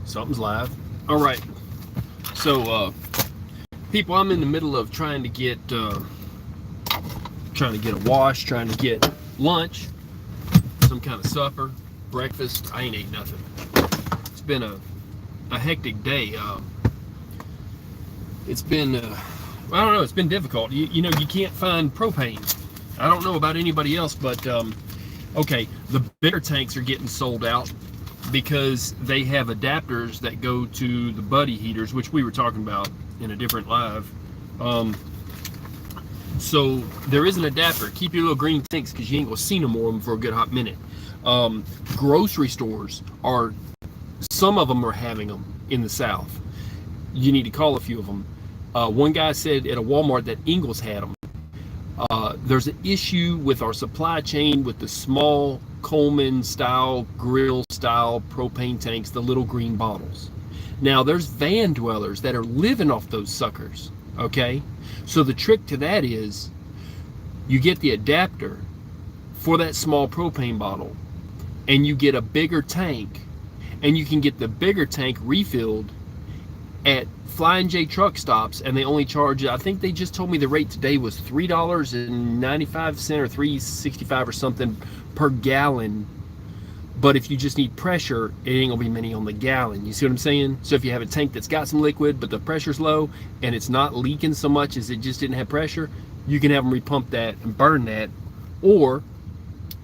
Something's live. All right. So, people, I'm in the middle of trying to get a wash, trying to get lunch, some kind of supper, breakfast. I ain't ate nothing. It's been a hectic day. It's been, I don't know, it's been difficult. You know, you can't find propane. I don't know about anybody else, but, okay, the bigger tanks are getting sold out because they have adapters that go to the buddy heaters, which we were talking about in a different live. So there is an adapter. Keep your little green tanks because you ain't gonna see no more of them for a good hot minute. Grocery stores are, some of them are having them in the South. You need to call a few of them. One guy said at a Walmart that Ingles had them. There's an issue with our supply chain with the small Coleman style, grill style propane tanks, the little green bottles. Now there's van dwellers that are living off those suckers, okay? So the trick to that is you get the adapter for that small propane bottle and you get a bigger tank, and you can get the bigger tank refilled at Flying J truck stops, and they only charge, I think they just told me the rate today was $3.95 or $3.65 or something per gallon. But if you just need pressure, it ain't gonna be many on the gallon. You see what I'm saying? So if you have a tank that's got some liquid but the pressure's low and it's not leaking so much as it just didn't have pressure, you can have them repump that and burn that. Or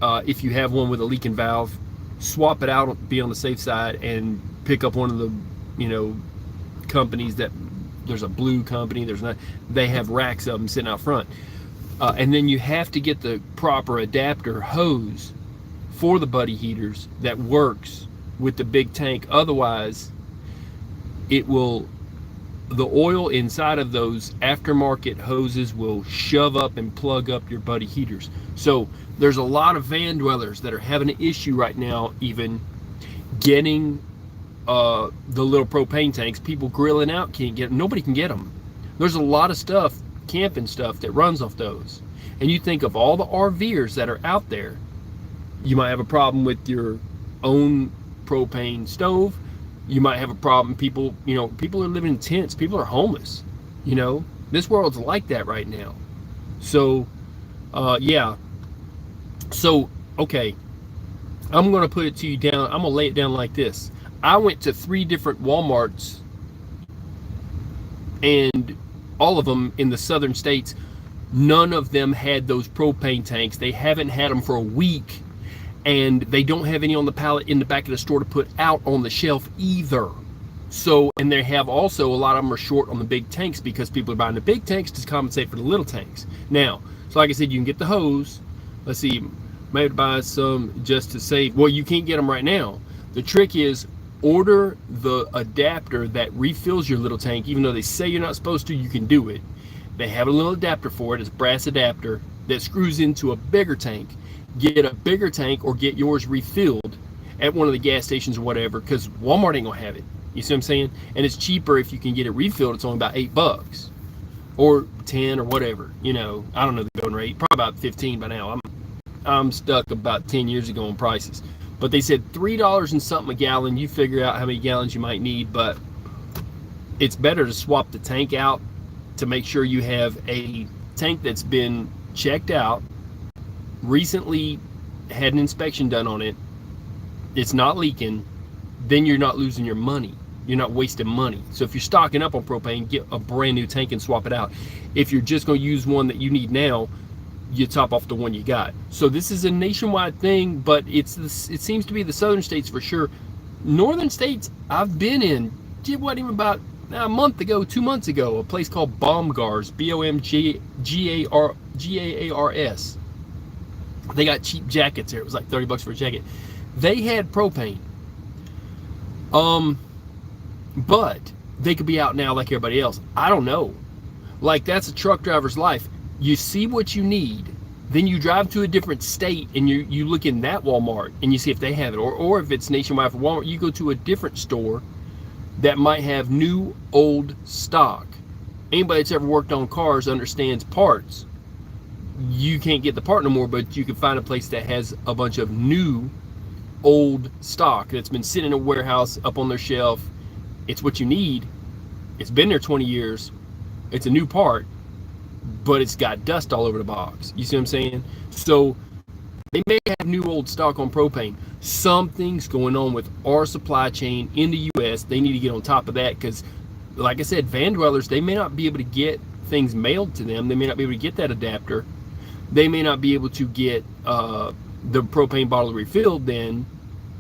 if you have one with a leaking valve, swap it out, be on the safe side, and pick up one of the, you know, companies that, there's a blue company, there's not, they have racks of them sitting out front. And then you have to get the proper adapter hose for the buddy heaters that works with the big tank. Otherwise it will, the oil inside of those aftermarket hoses will shove up and plug up your buddy heaters. So there's a lot of van dwellers that are having an issue right now even getting the little propane tanks. People grilling out can't get them. Nobody can get them. There's a lot of stuff, camping stuff, that runs off those. And you think of all the RVers that are out there, you might have a problem with your own propane stove. You might have a problem, people, you know, people are living in tents, people are homeless. You know, this world's like that right now. So yeah. So okay, I'm gonna put it to you down, I'm gonna lay it down like this. I went to 3 different Walmarts, and all of them in the southern states, none of them had those propane tanks. They haven't had them for a week, and they don't have any on the pallet in the back of the store to put out on the shelf either. So, and they have also, a lot of them are short on the big tanks because people are buying the big tanks to compensate for the little tanks. Now, so like I said, you can get the hose. Let's see, maybe buy some just to save. Well, you can't get them right now. The trick is, order the adapter that refills your little tank. Even though they say you're not supposed to, you can do it. They have a little adapter for it. It's a brass adapter that screws into a bigger tank. Get a bigger tank or get yours refilled at one of the gas stations or whatever, because Walmart ain't gonna have it. You see what I'm saying? And it's cheaper if you can get it refilled. It's only about $8 or 10 or whatever. You know, I don't know the going rate. Probably about 15 by now. I'm stuck about 10 years ago on prices. But they said $3 and something a gallon. You figure out how many gallons you might need, but it's better to swap the tank out to make sure you have a tank that's been checked out, recently had an inspection done on it, it's not leaking, then you're not losing your money. You're not wasting money. So if you're stocking up on propane, get a brand new tank and swap it out. If you're just going to use one that you need now, you top off the one you got. So this is a nationwide thing, but it seems to be the southern states for sure. Northern states I've been in, it wasn't even about a month ago, 2 months ago, a place called Bomgars, BOMGAARS. They got cheap jackets there. It was like $30 for a jacket. They had propane. But they could be out now like everybody else. I don't know. Like, that's a truck driver's life. You see what you need, then you drive to a different state and you look in that Walmart and you see if they have it, or if it's nationwide for Walmart, you go to a different store that might have new, old stock. Anybody that's ever worked on cars understands parts. You can't get the part no more, but you can find a place that has a bunch of new old stock that's been sitting in a warehouse up on their shelf. It's what you need. It's been there 20 years. It's a new part, but it's got dust all over the box. You see what I'm saying? So they may have new old stock on propane. Something's going on with our supply chain in the US. They need to get on top of that, because like I said, van dwellers, they may not be able to get things mailed to them. They may not be able to get that adapter. They may not be able to get the propane bottle refilled then.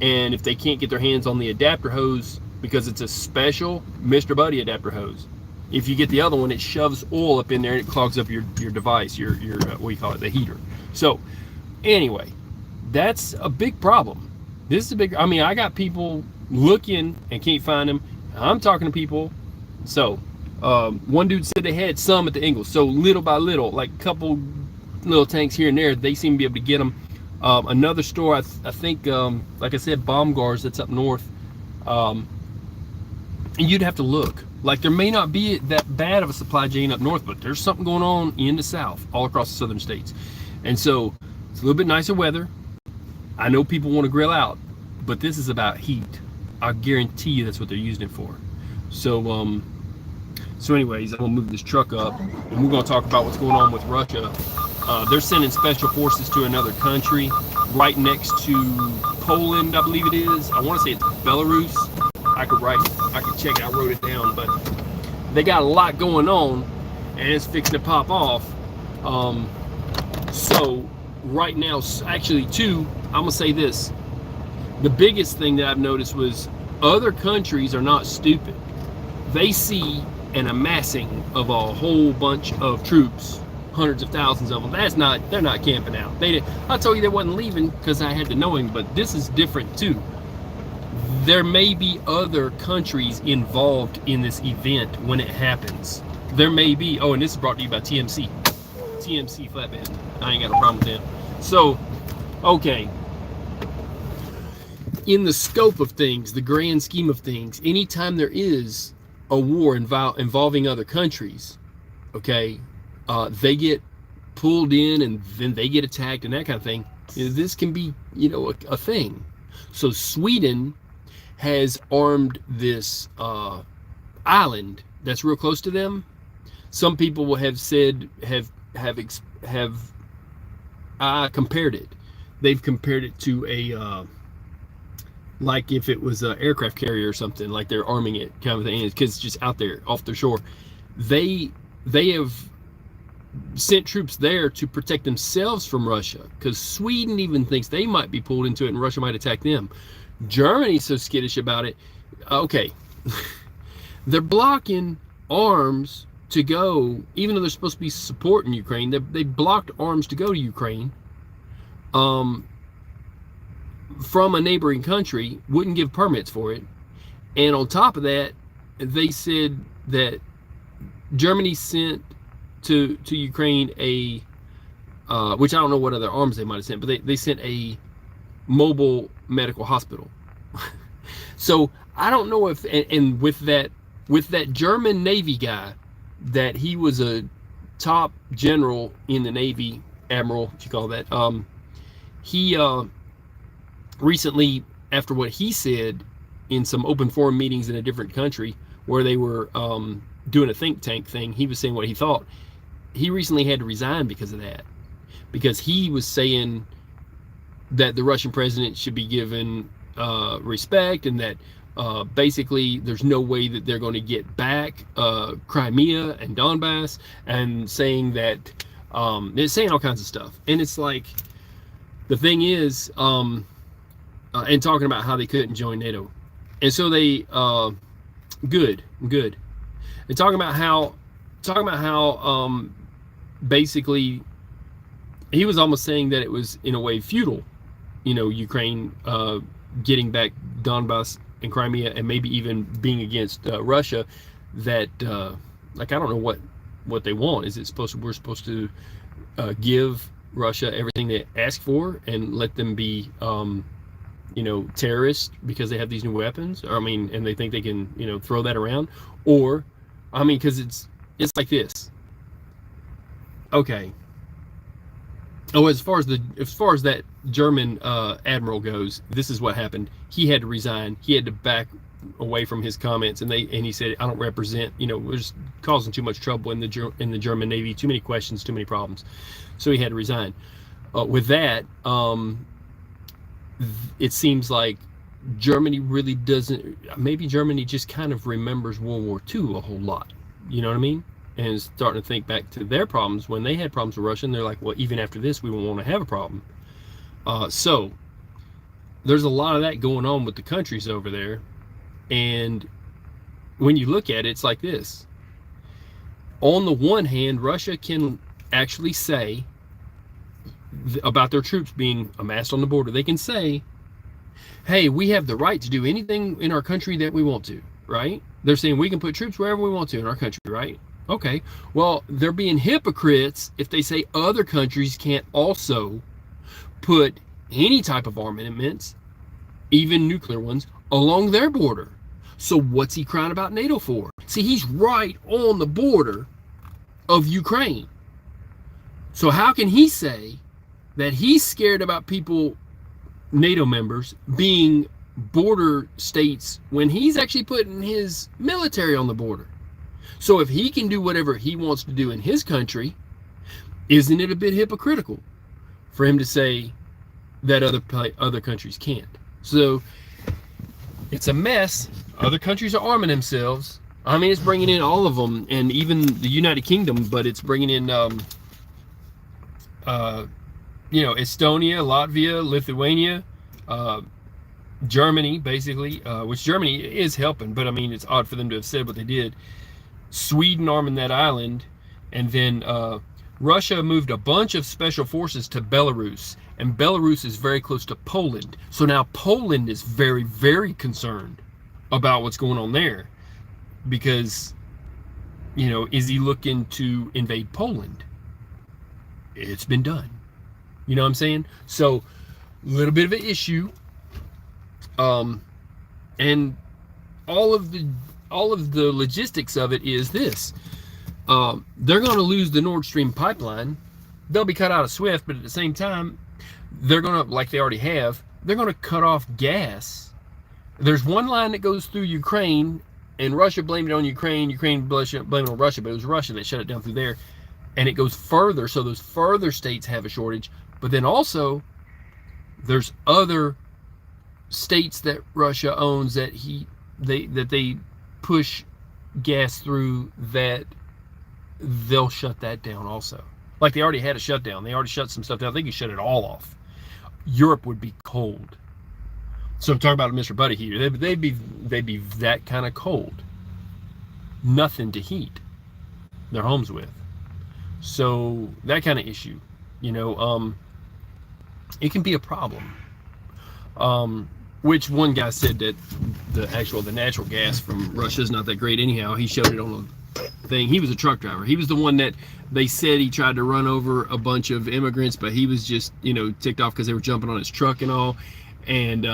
And if they can't get their hands on the adapter hose, because it's a special Mr. Buddy adapter hose, if you get the other one, it shoves oil up in there and it clogs up your device, your what do you call it, the heater. So anyway, that's a big problem. This is a big, I mean, I got people looking and can't find them. I'm talking to people. So one dude said they had some at the Ingles. So little by little, like a couple little tanks here and there, they seem to be able to get them. Another store, I think, like I said, Baumgar's, that's up north. And you'd have to look. Like, there may not be that bad of a supply chain up north, but there's something going on in the south, all across the southern states. And so it's a little bit nicer weather. I know people want to grill out, but this is about heat. I guarantee you that's what they're using it for. So anyways, I'm gonna move this truck up, and we're gonna talk about what's going on with Russia. They're sending special forces to another country right next to Poland, I believe it is. I want to say it's Belarus. I could check it. I wrote it down, but they got a lot going on, and it's fixing to pop off. So right now, actually, I'm gonna say this. The biggest thing that I've noticed was other countries are not stupid. They see an amassing of a whole bunch of troops, hundreds of thousands of them. They're not camping out. I told you they wasn't leaving because I had to know him, but this is different too. There may be other countries involved in this event when it happens. There may be, oh, and this is brought to you by TMC Flatbed. I ain't got a problem with them. So, okay. In the scope of things, the grand scheme of things, anytime there is a war involving other countries, okay, they get pulled in and then they get attacked and that kind of thing. This can be, a thing. So Sweden has armed this island that's real close to them. Some people will have said have compared it. They've compared it to a like if it was an aircraft carrier or something, like they're arming it kind of thing, because it's just out there off the shore. They have sent troops there to protect themselves from Russia, because Sweden even thinks they might be pulled into it and Russia might attack them. Germany's so skittish about it. Okay, they're blocking arms to go, even though they're supposed to be supporting Ukraine. They blocked arms to go to Ukraine from a neighboring country, wouldn't give permits for it. And on top of that, they said that Germany sent to Ukraine a which I don't know what other arms they might have sent, but they sent a mobile medical hospital. So I don't know if, and with that German Navy guy, that he was a top general in the Navy, admiral, what you call that, he recently, after what he said in some open forum meetings in a different country where they were doing a think tank thing, he was saying what he thought. He recently had to resign because of that, because he was saying that the Russian president should be given respect, and that basically there's no way that they're going to get back Crimea and Donbass, and saying that it's saying all kinds of stuff. And it's like, the thing is, and talking about how they couldn't join NATO. And so they good. And talking about how basically he was almost saying that it was in a way futile, Ukraine getting back Donbass and Crimea, and maybe even being against Russia. That like, I don't know what they want. Is it we're supposed to give Russia everything they ask for and let them be terrorists because they have these new weapons? Or, I mean, and they think they can throw that around? Or, I mean, because it's like this. Okay, Oh, as far as that German admiral goes, this is what happened. He had to resign. He had to back away from his comments, and he said, "I don't represent. We're just causing too much trouble in the German Navy. Too many questions, too many problems." So he had to resign. With that, it seems like Germany really doesn't. Maybe Germany just kind of remembers World War II a whole lot. You know what I mean? And is starting to think back to their problems when they had problems with Russia, and they're like, well, even after this, we won't want to have a problem. So there's a lot of that going on with the countries over there. And when you look at it, it's like this. On the one hand, Russia can actually say about their troops being amassed on the border, they can say, hey, we have the right to do anything in our country that we want to, right? They're saying we can put troops wherever we want to in our country, right? Okay, well, they're being hypocrites if they say other countries can't also put any type of armaments, even nuclear ones, along their border. So what's he crying about NATO for? See, he's right on the border of Ukraine. So how can he say that he's scared about people, NATO members, being border states when he's actually putting his military on the border? So if he can do whatever he wants to do in his country, isn't it a bit hypocritical for him to say that other countries can't? So it's a mess. Other countries are arming themselves. I mean, it's bringing in all of them, and even the United Kingdom, but it's bringing in, Estonia, Latvia, Lithuania, Germany, basically, which Germany is helping, but I mean, it's odd for them to have said what they did. Sweden arming that island, and then Russia moved a bunch of special forces to Belarus, and Belarus is very close to Poland. So now Poland is very, very concerned about what's going on there, because, is he looking to invade Poland? It's been done. You know what I'm saying? So a little bit of an issue, and all of the logistics of it is this. They're going to lose the Nord Stream pipeline. They'll be cut out of SWIFT, but at the same time, they're going to, like they already have, they're going to cut off gas. There's one line that goes through Ukraine, and Russia blamed it on Ukraine. Ukraine blamed it on Russia, but it was Russia that shut it down through there. And it goes further, so those further states have a shortage. But then also, there's other states that Russia owns that they push gas through, that they'll shut that down also. Like they already had a shutdown. They already shut some stuff down. They can shut it all off. Europe would be cold. So I'm talking about Mr. Buddy heater. They'd be that kind of cold. Nothing to heat their homes with. So that kind of issue, it can be a problem. Which one guy said that the natural gas from Russia is not that great anyhow. He showed it on a thing. He was a truck driver. He was the one that they said he tried to run over a bunch of immigrants, but he was just, ticked off because they were jumping on his truck and all. And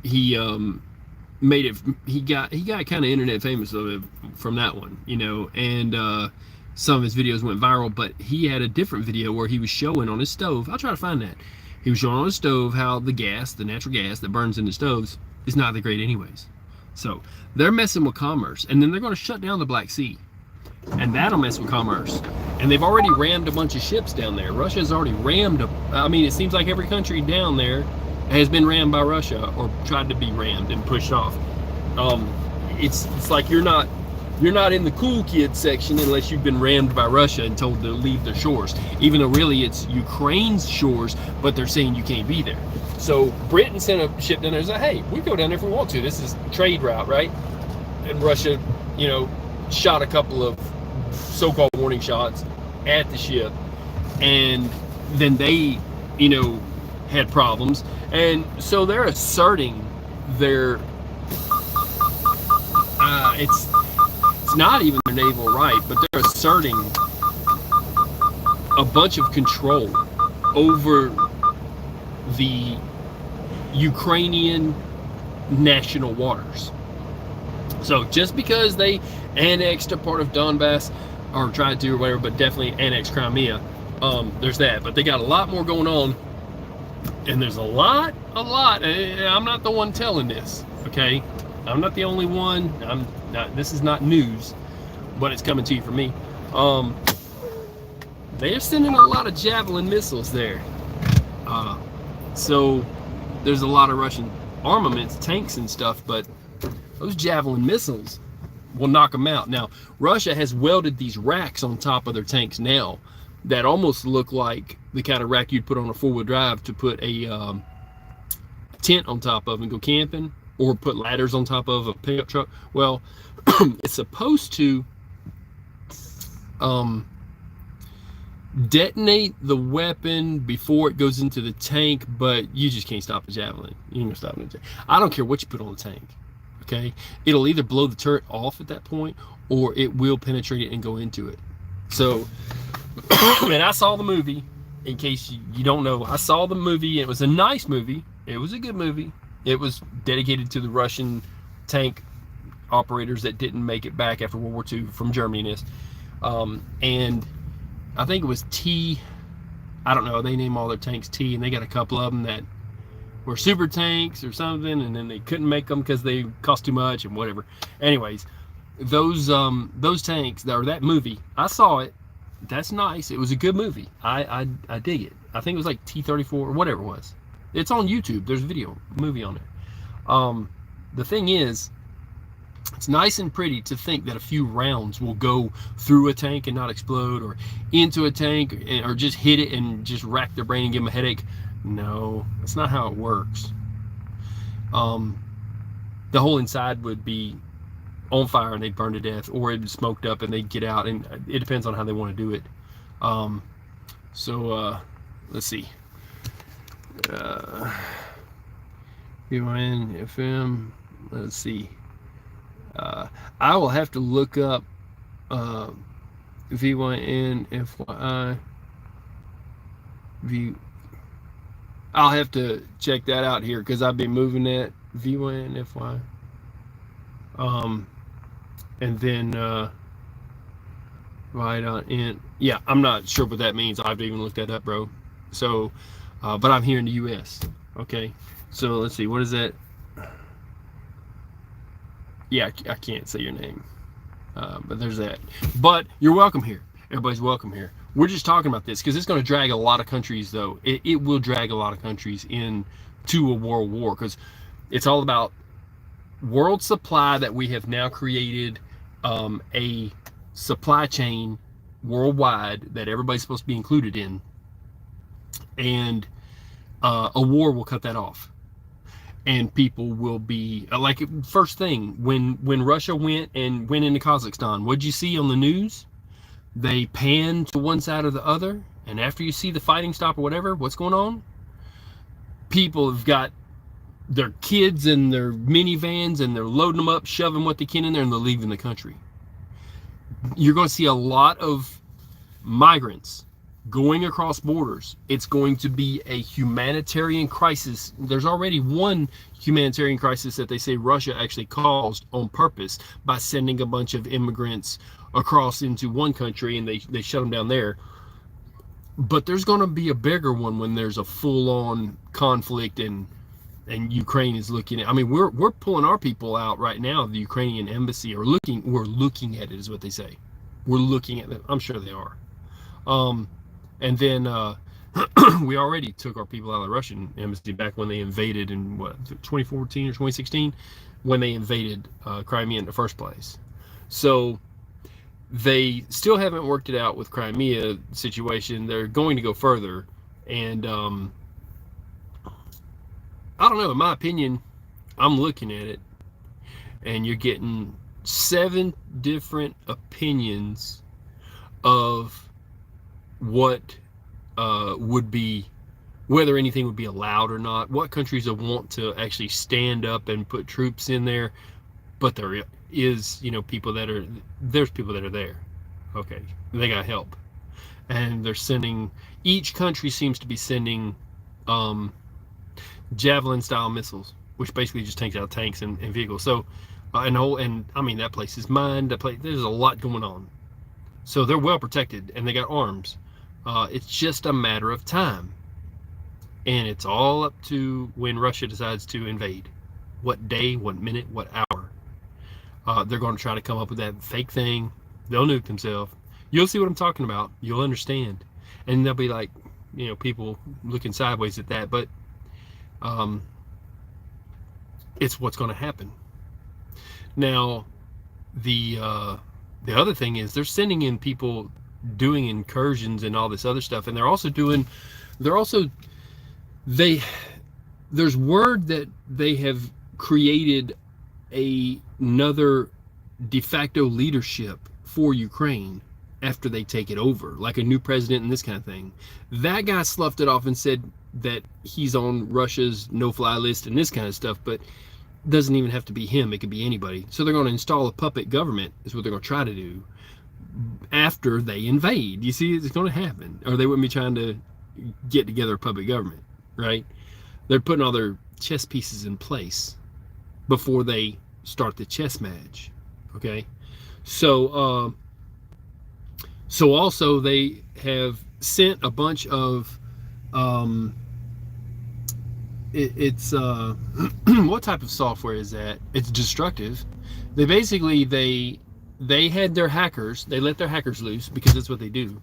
he made it. He got kind of internet famous of it from that one, and some of his videos went viral. But he had a different video where he was showing on his stove. I'll try to find that. He was showing on his stove how the natural gas that burns in the stoves, is not that great anyways. So they're messing with commerce, and then they're going to shut down the Black Sea, and that'll mess with commerce. And they've already rammed a bunch of ships down there. Russia's already rammed it seems like every country down there has been rammed by Russia or tried to be rammed and pushed off. It's like you're not in the cool kids section unless you've been rammed by Russia and told to leave their shores, even though really it's Ukraine's shores, but they're saying you can't be there. So Britain sent a ship down there and said, hey, we go down there if we want to. This is trade route, right? And Russia, shot a couple of so-called warning shots at the ship, and then they, had problems. And so they're asserting their, it's not even their naval right, but they're asserting a bunch of control over the Ukrainian national waters. So just because they annexed a part of Donbass, or tried to, or whatever, but definitely annexed Crimea, There's that, but they got a lot more going on, and there's a lot. I'm not the one telling this, okay? I'm not the only one. I'm not. This is not news, but it's coming to you from me. They're sending a lot of Javelin missiles there, so there's a lot of Russian armaments, tanks and stuff, but those Javelin missiles will knock them out. Now, Russia has welded these racks on top of their tanks now that almost look like the kind of rack you'd put on a four-wheel drive to put a tent on top of and go camping, or put ladders on top of a pickup truck. Well, it's supposed to detonate the weapon before it goes into the tank, but you just can't stop a Javelin. You ain't gonna stop it. I don't care what you put on the tank. Okay, it'll either blow the turret off at that point, or it will penetrate it and go into it. So, and I saw the movie. In case you don't know, I saw the movie. It was a nice movie. It was a good movie. It was dedicated to the Russian tank operators that didn't make it back after World War II from Germany. And I think it was T. I don't know. They name all their tanks T, and they got a couple of them that were super tanks or something, and then they couldn't make them because they cost too much and whatever. Anyways, those tanks, or that movie, I saw it. That's nice. It was a good movie. I dig it. I think it was like T-34 or whatever it was. It's on YouTube. There's a movie on there. The thing is, it's nice and pretty to think that a few rounds will go through a tank and not explode, or into a tank, or just hit it and just rack their brain and give them a headache. No, that's not how it works. The whole inside would be on fire and they'd burn to death, or it'd be smoked up and they'd get out, and it depends on how they want to do it. Let's see. VYN FM. Let's see. I will have to look up VYN FYI. I'll have to check that out here because I've been moving that VYN FYI. And then right on in. Yeah, I'm not sure what that means. I have to even look that up, bro. So, but I'm here in the U.S. Okay. So let's see. What is that? Yeah, I can't say your name, but there's that. But you're welcome here. Everybody's welcome here. We're just talking about this because it's going to drag a lot of countries, though. It will drag a lot of countries into a world war, because it's all about world supply that we have now created, a supply chain worldwide that everybody's supposed to be included in, and a war will cut that off. And people will be like, first thing, when Russia went into Kazakhstan, what'd you see on the news? They pan to one side or the other, and after you see the fighting stop or whatever, what's going on? People have got their kids in their minivans and they're loading them up, shoving what they can in there, and they're leaving the country. You're going to see a lot of migrants going across borders. It's going to be a humanitarian crisis. There's already one humanitarian crisis that they say Russia actually caused on purpose by sending a bunch of immigrants across into one country, and they shut them down there. But there's going to be a bigger one when there's a full-on conflict, and Ukraine is looking at. I mean, we're pulling our people out right now. The Ukrainian embassy we're looking at it, is what they say. We're looking at it. I'm sure they are. And then we already took our people out of the Russian embassy back when they invaded in 2014 or 2016, when they invaded Crimea in the first place. So they still haven't worked it out with Crimea situation. They're going to go further, and I don't know. In my opinion, I'm looking at it, and you're getting 7 different opinions of what would be, whether anything would be allowed or not, what countries would want to actually stand up and put troops in there. But there is, people that are there. Okay, they got help, and they're sending, each country seems to be sending Javelin style missiles, which basically just takes out tanks and vehicles. So and I mean, that place is mined. There's a lot going on. So they're well protected, and they got arms. It's just a matter of time. And it's all up to when Russia decides to invade. What day, what minute, what hour. They're going to try to come up with that fake thing. They'll nuke themselves. You'll see what I'm talking about. You'll understand. And they'll be like, people looking sideways at that. But it's what's going to happen. Now, the other thing is they're sending in people doing incursions and all this other stuff. And there's word that they have created another de facto leadership for Ukraine after they take it over, like a new president and this kind of thing. That guy sloughed it off and said that he's on Russia's no-fly list and this kind of stuff, but it doesn't even have to be him. It could be anybody. So they're going to install a puppet government is what they're going to try to do after they invade. You see, it's going to happen. Or they wouldn't be trying to get together a puppet government, right? They're putting all their chess pieces in place before they start the chess match. Okay, so also they have sent a bunch of what type of software is that? It's destructive. They basically they had their hackers. They let their hackers loose because that's what they do.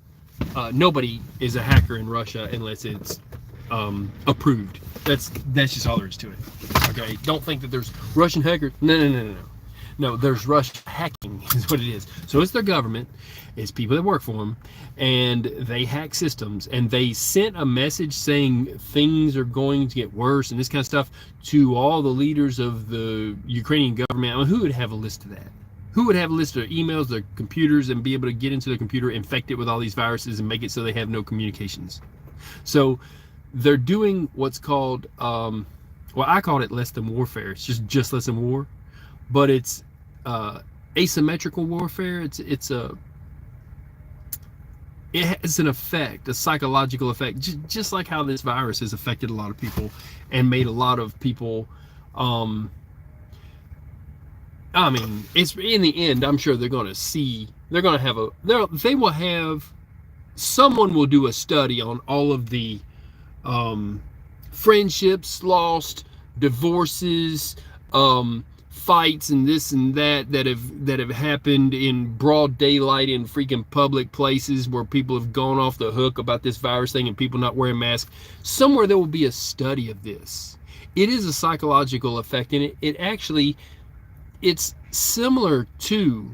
Nobody is a hacker in Russia unless it's approved. That's just all there is to it. Okay, don't think that there's Russian hackers. No, there's Russian hacking is what it is. So it's their government, it's people that work for them, and they hack systems. And they sent a message saying things are going to get worse and this kind of stuff to all the leaders of the Ukrainian government. I mean, who would have a list of that? Who would have a list of emails, their computers, and be able to get into their computer, infect it with all these viruses, and make it so they have no communications? So they're doing what's called, well, I called it less than warfare. It's just less than war, but it's asymmetrical warfare. It has an effect, a psychological effect, just like how this virus has affected a lot of people and made a lot of people. I mean, it's in the end. I'm sure they're going to see. They're going to have they will have. Someone will do a study on all of the friendships lost, divorces, fights, and this and that have happened in broad daylight in freaking public places where people have gone off the hook about this virus thing and people not wearing masks. Somewhere there will be a study of this. It is a psychological effect, and it's similar to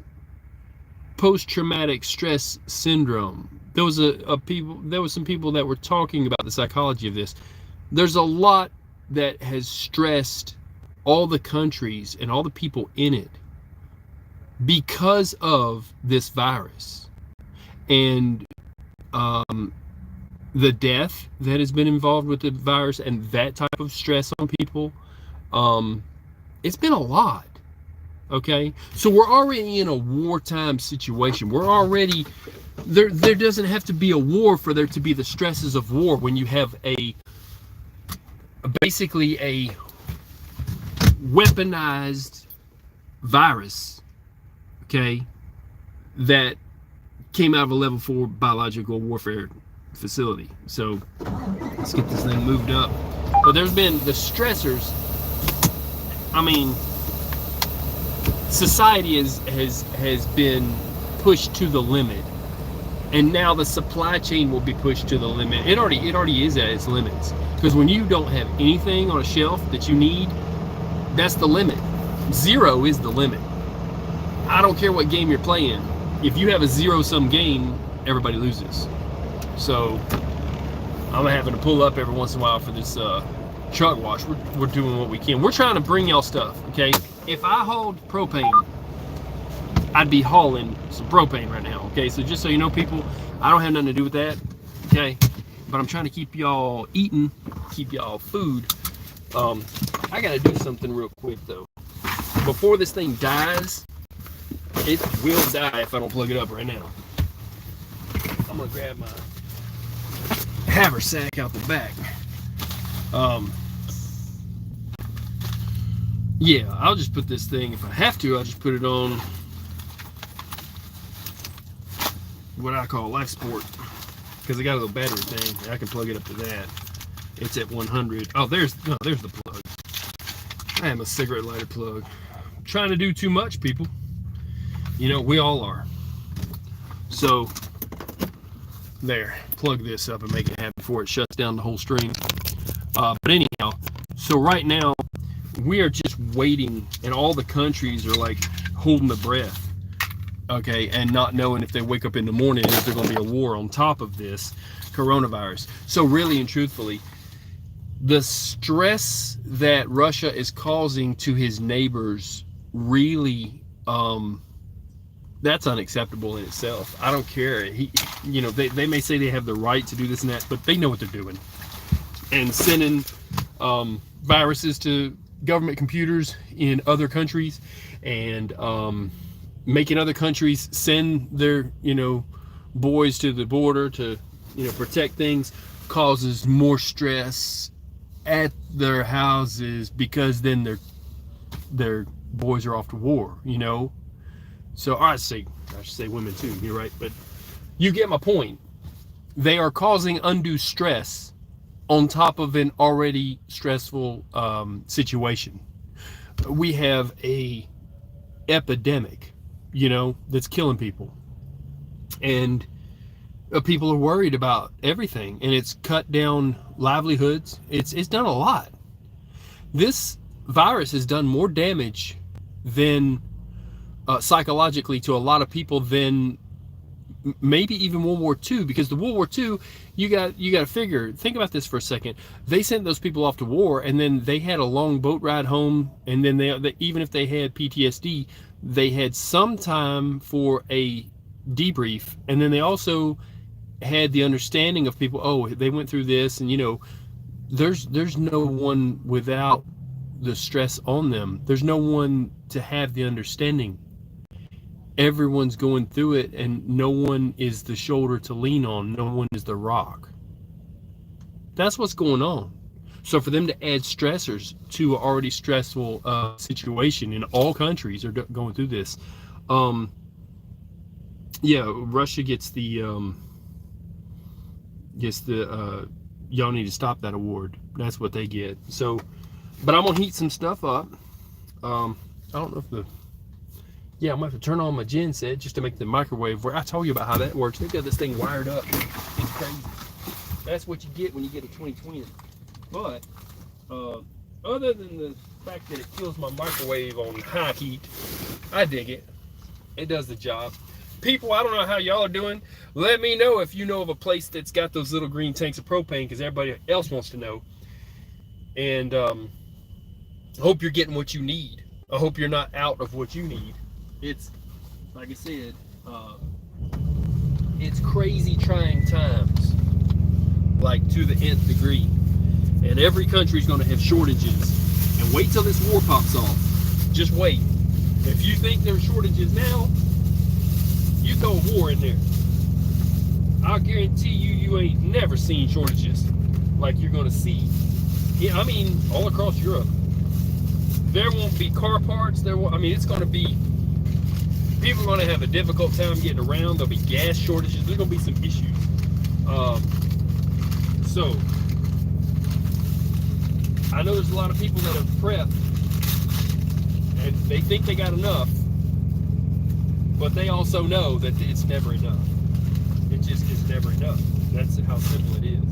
post-traumatic stress syndrome. There was some people that were talking about the psychology of this. There's a lot that has stressed all the countries and all the people in it because of this virus, and the death that has been involved with the virus and that type of stress on people. It's been a lot. Okay, so we're already in a wartime situation. We're already there. There doesn't have to be a war for there to be the stresses of war when you have basically a weaponized virus, okay, that came out of a level 4 biological warfare facility. So let's get this thing moved up. But there's been the stressors. I mean, society has been pushed to the limit, and now the supply chain will be pushed to the limit. It already is at its limits, because when you don't have anything on a shelf that you need, that's the limit. 0 is the limit. I don't care what game you're playing. If you have a zero-sum game, everybody loses. So I'm having to pull up every once in a while for this truck wash. We're doing what we can. We're trying to bring y'all stuff, okay? If I hauled propane, I'd be hauling some propane right now, okay? So just so you know, people, I don't have nothing to do with that, okay? But I'm trying to keep y'all eating, keep y'all food. I gotta do something real quick though. Before this thing dies, it will die if I don't plug it up right now. I'm gonna grab my haversack out the back. Yeah, I'll just put this thing, if I have to, I'll just put it on what I call life support. because I got a little battery thing. I can plug it up to that. It's at 100. Oh, there's the plug. I am a cigarette lighter plug. I'm trying to do too much, people. You know, we all are. So, there. Plug this up and make it happen before it shuts down the whole stream. But anyhow, so right now, we are just waiting, and all the countries are like holding the breath, okay, and not knowing if they wake up in the morning if there's going to be a war on top of this coronavirus. So really and truthfully, the stress that Russia is causing to his neighbors really, that's unacceptable in itself. I don't care. You know, they may say they have the right to do this and that, but they know what they're doing. And sending viruses to government computers in other countries, and making other countries send their, you know, boys to the border to, you know, protect things, causes more stress at their houses, because then their boys are off to war, you know. So I should say women too, you're right, but you get my point. They are causing undue stress on top of an already stressful situation. We have a epidemic, you know, that's killing people, and people are worried about everything, and it's cut down livelihoods. It's done a lot. This virus has done more damage than psychologically to a lot of people than maybe even World War II, because the World War II, you got to figure, think about this for a second. They sent those people off to war, and then they had a long boat ride home, and then they even if they had PTSD, they had some time for a debrief, and then they also had the understanding of people, oh, they went through this, and you know, there's no one without the stress on them. There's no one to have the understanding. Everyone's going through it, and no one is the shoulder to lean on. No one is the rock. That's what's going on. So for them to add stressors to an already stressful situation, in all countries are going through this. Yeah, Russia gets the y'all need to stop that award. That's what they get. So, but I'm gonna heat some stuff up. I don't know if I'm gonna have to turn on my gen set just to make the microwave work. I told you about how that works. They've got this thing wired up. It's crazy. That's what you get when you get a 2020. But other than the fact that it kills my microwave on high heat, I dig it. It does the job. People, I don't know how y'all are doing. Let me know if you know of a place that's got those little green tanks of propane, because everybody else wants to know. And I hope you're getting what you need. I hope you're not out of what you need. It's, like I said, it's crazy trying times, like to the nth degree. And every country's going to have shortages. And wait till this war pops off. Just wait. If you think there's shortages now, you throw a war in there. I'll guarantee you ain't never seen shortages like you're going to see. Yeah, I mean, all across Europe. There won't be car parts. It's going to be, people are going to have a difficult time getting around. There'll be gas shortages. There's going to be some issues. So, I know there's a lot of people that have prepped, and they think they got enough, but they also know that it's never enough. It just is never enough. That's how simple it is.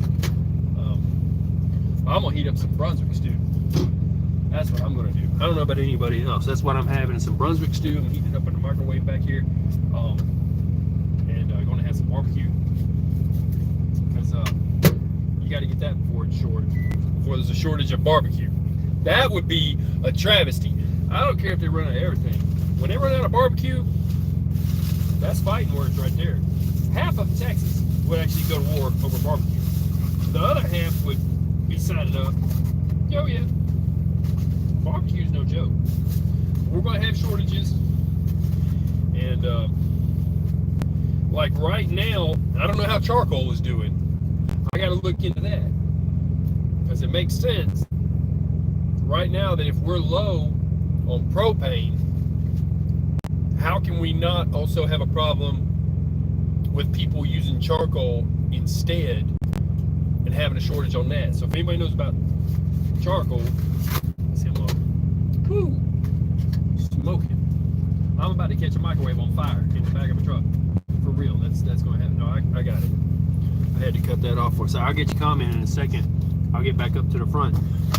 I'm going to heat up some Brunswick stew. That's what I'm going to do. I don't know about anybody else. That's what I'm having, some Brunswick stew. I'm heating it up in the microwave back here. And going to have some barbecue. Because you got to get that before it's short. Before there's a shortage of barbecue. That would be a travesty. I don't care if they run out of everything. When they run out of barbecue, that's fighting words right there. Half of Texas would actually go to war over barbecue. The other half would be signing up. Oh yeah, barbecue's no joke. We're going to have shortages. And like right now, I don't know how charcoal is doing. I got to look into that. Because it makes sense right now that if we're low on propane, how can we not also have a problem with people using charcoal instead and having a shortage on that. So if anybody knows about charcoal, let's hit them up. Woo! Smoking. I'm about to catch a microwave on fire in the back of a truck. For real, that's going to happen. No, I got it. I had to cut that off for a second. I'll get your comment in a second. I'll get back up to the front.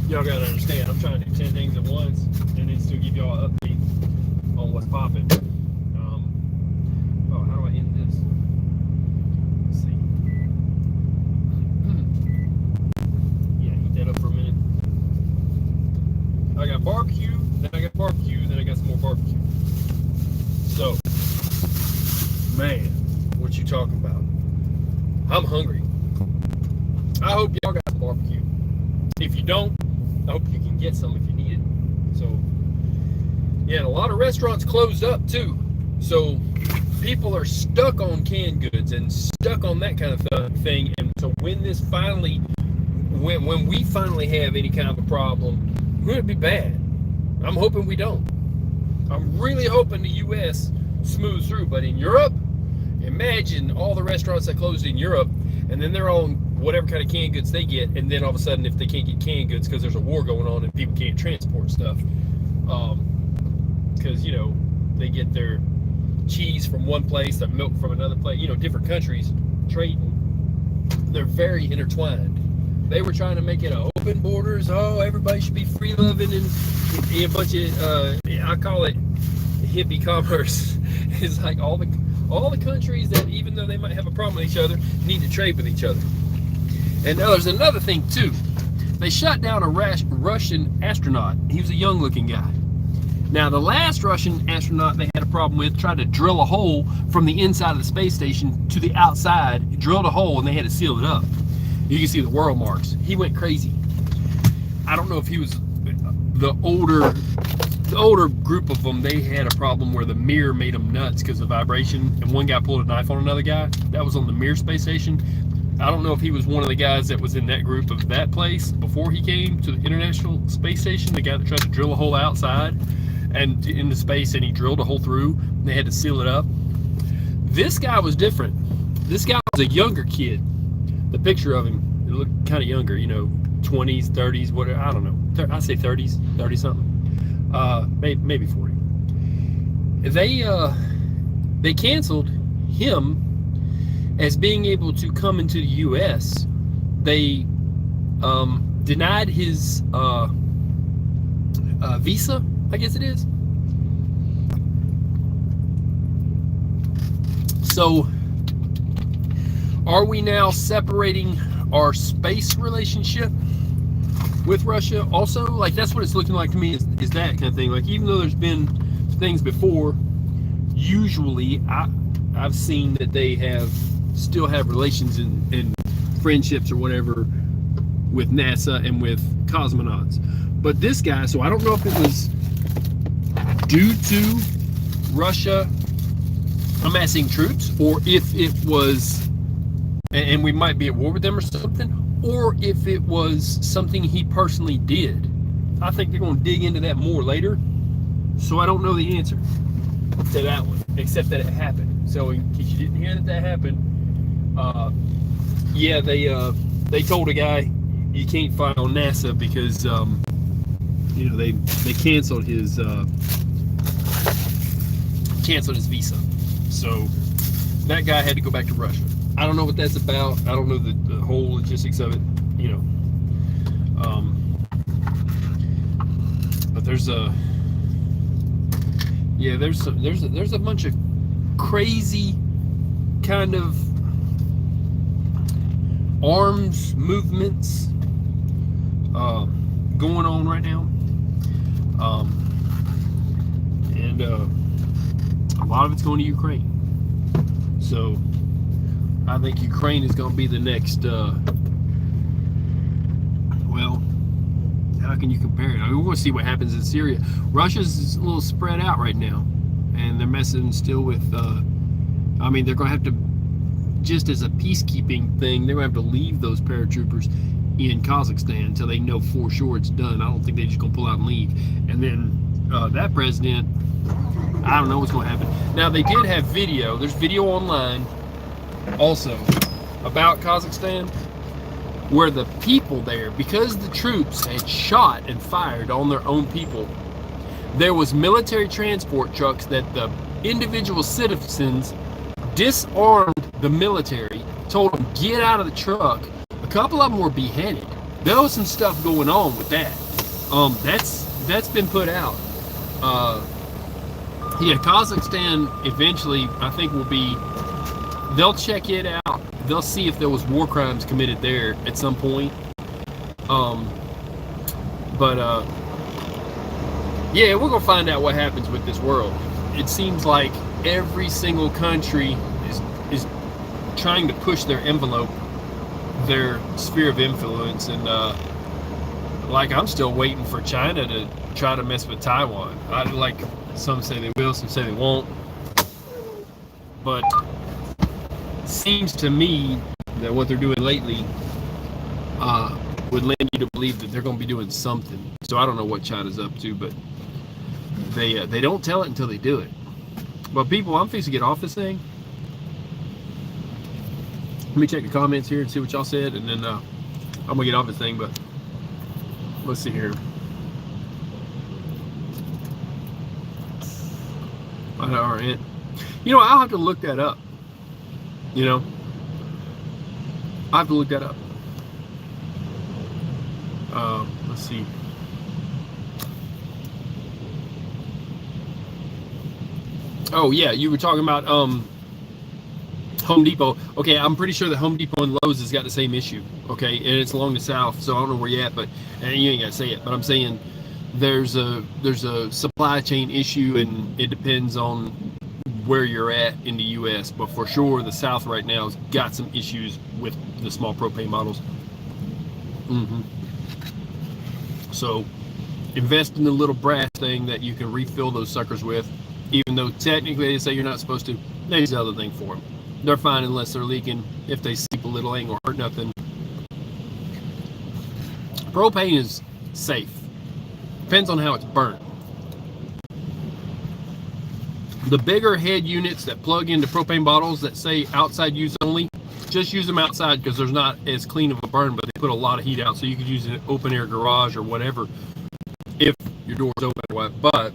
Y'all got to understand, I'm trying to do 10 things at once and then still give y'all an update on what's popping. Oh, how do I end this? Let's see. Yeah, heat that up for a minute. I got barbecue, then I got barbecue, then I got some more barbecue. So, man, what you talking about? I'm hungry. I hope y'all got some barbecue. If you don't, I hope you can get some if you need it. So, yeah, and a lot of restaurants closed up too. So, people are stuck on canned goods and stuck on that kind of thing. And so, when this finally, when we finally have any kind of a problem, we're gonna be bad. I'm hoping we don't. I'm really hoping the U.S. smooths through. But in Europe, imagine all the restaurants that closed in Europe, and then they're on whatever kind of canned goods they get, and then all of a sudden, if they can't get canned goods because there's a war going on and people can't transport stuff, because you know they get their cheese from one place, their milk from another place. You know, different countries trading. They're very intertwined. They were trying to make it open borders. Oh, everybody should be free loving and a bunch of I call it hippie commerce. It's like all the countries that, even though they might have a problem with each other, need to trade with each other. And now there's another thing too. They shut down a Russian astronaut. He was a young-looking guy. Now the last Russian astronaut they had a problem with tried to drill a hole from the inside of the space station to the outside. He drilled a hole and they had to seal it up. You can see the world marks. He went crazy. I don't know if he was the older group of them. They had a problem where the mirror made them nuts because of vibration, and one guy pulled a knife on another guy. That was on the Mir space station. I don't know if he was one of the guys that was in that group of that place before he came to the International Space Station. The guy that tried to drill a hole outside and into space, and he drilled a hole through. They had to seal it up. This guy was different. This guy was a younger kid. The picture of him, it looked kind of younger, you know, 20s, 30s, whatever. I don't know. I say 30s, 30 something, maybe 40. They canceled him as being able to come into the U.S. They denied his visa, I guess it is. So, are we now separating our space relationship with Russia also? Like, that's what it's looking like to me, is that kind of thing. Like, even though there's been things before, usually I've seen that they still have relations and friendships or whatever with NASA and with cosmonauts. But this guy, so I don't know if it was due to Russia amassing troops, or if it was, and we might be at war with them or something, or if it was something he personally did. I think they're going to dig into that more later, so I don't know the answer to that one, except that it happened. So in case you didn't hear that happened, yeah, they told a guy you can't fly on NASA because you know, they canceled his visa. So that guy had to go back to Russia. I don't know what that's about. I don't know the whole logistics of it, you know. But there's a bunch of crazy kind of arms movements going on right now, and a lot of it's going to Ukraine. So I think Ukraine is going to be the next, well, how can you compare it? I mean, we're going to see what happens in Syria. Russia's a little spread out right now, and they're messing still with, I mean, they're going to have to, just as a peacekeeping thing, they're going to have to leave those paratroopers in Kazakhstan until they know for sure it's done. I don't think they're just going to pull out and leave. And then that president, I don't know what's going to happen. Now, they did have video. There's video online also about Kazakhstan, where the people there, because the troops had shot and fired on their own people, there was military transport trucks that the individual citizens disarmed the military, told them get out of the truck. A couple of them were beheaded. There was some stuff going on with that. That's been put out. Yeah, Kazakhstan eventually, I think, will be. They'll check it out. They'll see if there was war crimes committed there at some point. Yeah, we're gonna find out what happens with this world. It seems like every single country is trying to push their envelope, their sphere of influence, and like I'm still waiting for China to try to mess with Taiwan. Like some say they will, some say they won't, but seems to me that what they're doing lately would lend you to believe that they're going to be doing something. So I don't know what China's up to, but they don't tell it until they do it. But people, I'm fixing to get off this thing. Let me check the comments here and see what y'all said, and then I'm gonna get off this thing. But let's see here. All right, you know, I'll have to look that up. You know, I have to look that up. Let's see. Oh yeah, you were talking about Home Depot. Okay, I'm pretty sure that Home Depot and Lowe's has got the same issue. Okay, and it's along the south, so I don't know where you're at, but and you ain't gotta say it. But I'm saying there's a supply chain issue, and it depends on where you're at in the U.S. But for sure, the South right now has got some issues with the small propane models. So invest in the little brass thing that you can refill those suckers with, even though technically they say you're not supposed to. There's the other thing for them. They're fine unless they're leaking. If they seep a little, ain't gonna hurt nothing. Propane is safe. Depends on how it's burnt. The bigger head units that plug into propane bottles that say outside use only, just use them outside because there's not as clean of a burn, but they put a lot of heat out, so you could use an open air garage or whatever if your door's open or what. But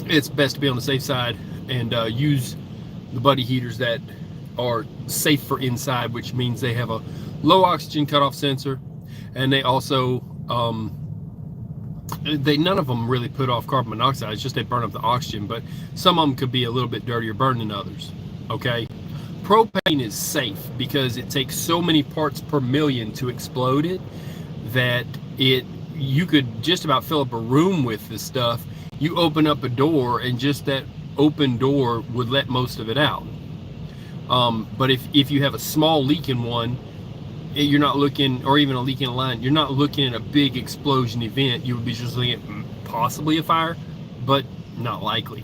it's best to be on the safe side and use the buddy heaters that are safe for inside, which means they have a low oxygen cutoff sensor, and they also none of them really put off carbon monoxide. It's just they burn up the oxygen, but some of them could be a little bit dirtier burn than others. Okay, propane is safe because it takes so many parts per million to explode it that you could just about fill up a room with this stuff. You open up a door, and just that open door would let most of it out. But if you have a small leak in one, you're not looking, or even a leak in a line, you're not looking at a big explosion event. You would be just looking at possibly a fire, but not likely.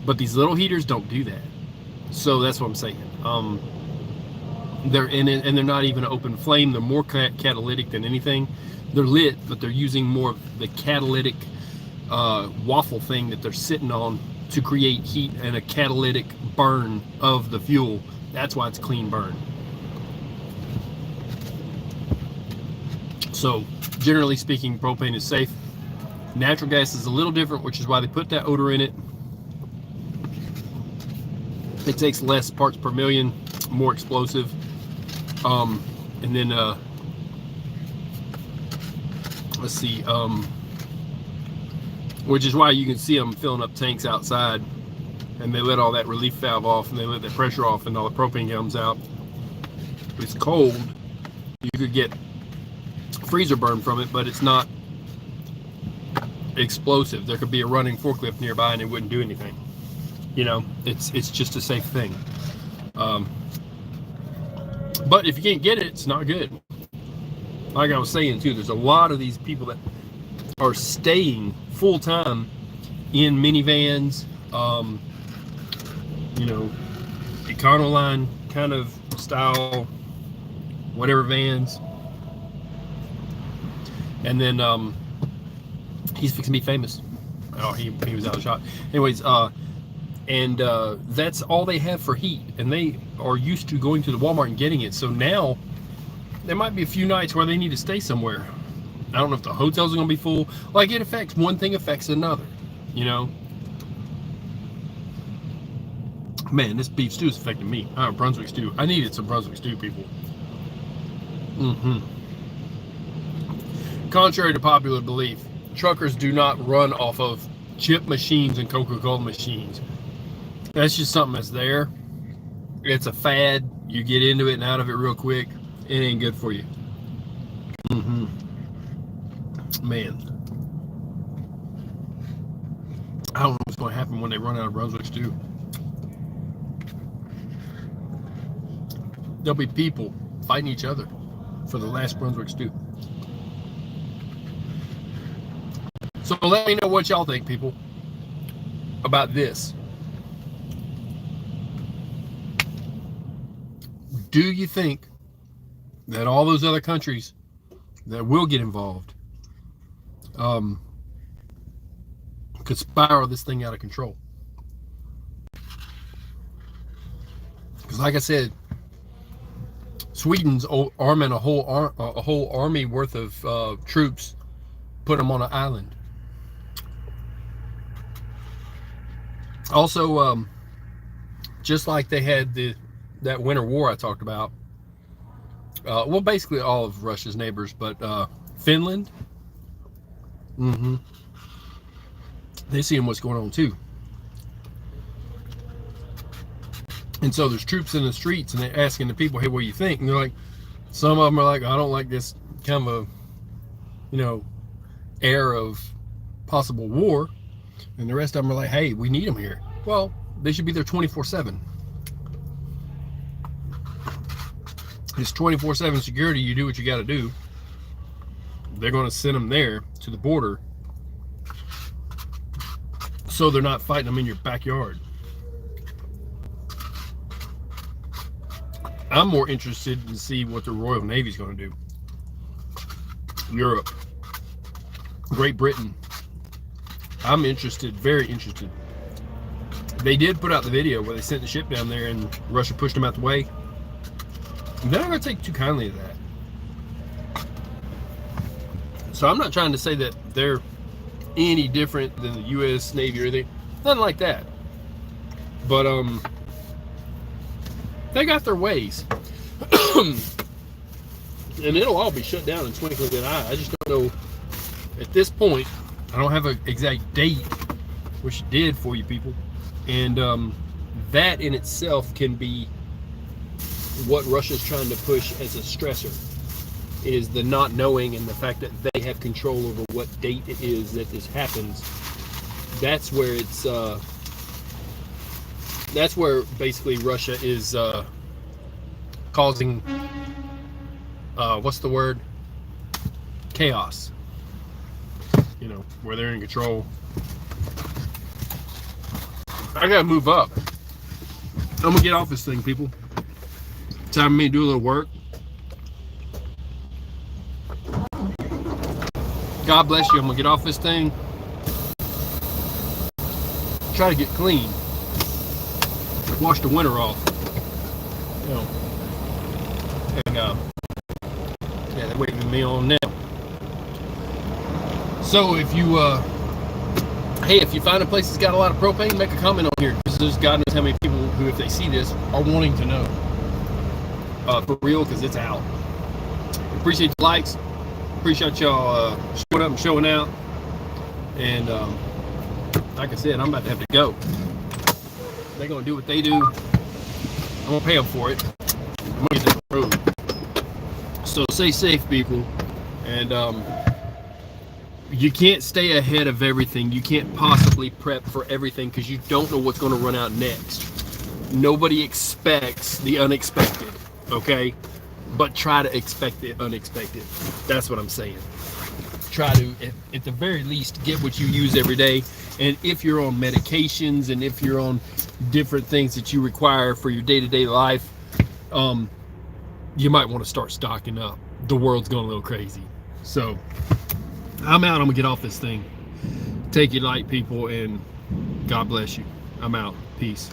But these little heaters don't do that. So that's what I'm saying. They're in it, and they're not even an open flame. They're more catalytic than anything. They're lit, but they're using more of the catalytic waffle thing that they're sitting on to create heat and a catalytic burn of the fuel. That's why it's clean burn. So generally speaking, propane is safe. Natural gas is a little different, which is why they put that odor in it. It takes less parts per million, more explosive, and then let's see, which is why you can see them filling up tanks outside, and they let all that relief valve off, and they let that pressure off, and all the propane comes out. If it's cold, you could get freezer burn from it, but it's not explosive. There could be a running forklift nearby, and it wouldn't do anything. You know, it's just a safe thing. But if you can't get it, it's not good. Like I was saying too, there's a lot of these people that are staying full time in minivans, you know, Econoline kind of style, whatever vans. And then he's fixing to be famous. Oh, he was out of shot. Anyways, and that's all they have for heat, and they are used to going to the Walmart and getting it. So now there might be a few nights where they need to stay somewhere. I don't know if the hotels are going to be full. Like, it affects one thing, affects another, you know. Man, this beef stew is affecting me. Brunswick stew. I needed some Brunswick stew, people. Contrary to popular belief, truckers do not run off of chip machines and Coca-Cola machines. That's just something that's there. It's a fad. You get into it and out of it real quick. It ain't good for you. Man. I don't know what's going to happen when they run out of Brunswick stew. There'll be people fighting each other for the last Brunswick stew. So let me know what y'all think, people, about this. Do you think that all those other countries that will get involved could spiral this thing out of control? Because like I said, Sweden's arming a whole army worth of troops, put them on an island. Also, just like they had that winter war I talked about, well, basically all of Russia's neighbors, but Finland, they seeing what's going on too. And so there's troops in the streets, and they're asking the people, hey, what do you think? And they're like, some of them are like, I don't like this kind of a, air of possible war. And the rest of them are like, hey, we need them here. Well, they should be there 24/7. It's 24/7 security. You do what you got to do. They're going to send them there to the border, so they're not fighting them in your backyard. I'm more interested to see what the Royal Navy's going to do. Europe, Great Britain. I'm interested, very interested. They did put out the video where they sent the ship down there and Russia pushed them out the way. They're not going to take too kindly to that. So I'm not trying to say that they're any different than the U.S. Navy or anything. Nothing like that. But they got their ways. And it'll all be shut down in twinkling of an eye. I just don't know at this point. I don't have an exact date, which it did for you people. And that in itself can be what Russia's trying to push as a stressor, is the not knowing and the fact that they have control over what date it is that this happens. That's where it's that's where basically Russia is causing what's the word? Chaos. Where they're in control. I gotta move up. I'm gonna get off this thing, people. Time for me to do a little work. God bless you. I'm gonna get off this thing. Try to get clean. Wash the winter off. And yeah, they're waiting for me on now. So if you hey, if you find a place that's got a lot of propane, make a comment on here, because there's God knows how many people who, if they see this, are wanting to know for real, because it's out. Appreciate the likes. Appreciate y'all showing up and showing out. And like I said, I'm about to have to go. They're gonna do what they do. I'm gonna pay them for it. I'm gonna get down the road. So stay safe, people. And you can't stay ahead of everything. You can't possibly prep for everything, because you don't know what's going to run out next. Nobody expects the unexpected, okay? But try to expect the unexpected. That's what I'm saying. Try to, at the very least, get what you use every day. And if you're on medications and if you're on different things that you require for your day-to-day life, you might want to start stocking up. The world's going a little crazy. So I'm out. I'm gonna get off this thing. Take it light, people, and God bless you. I'm out. Peace.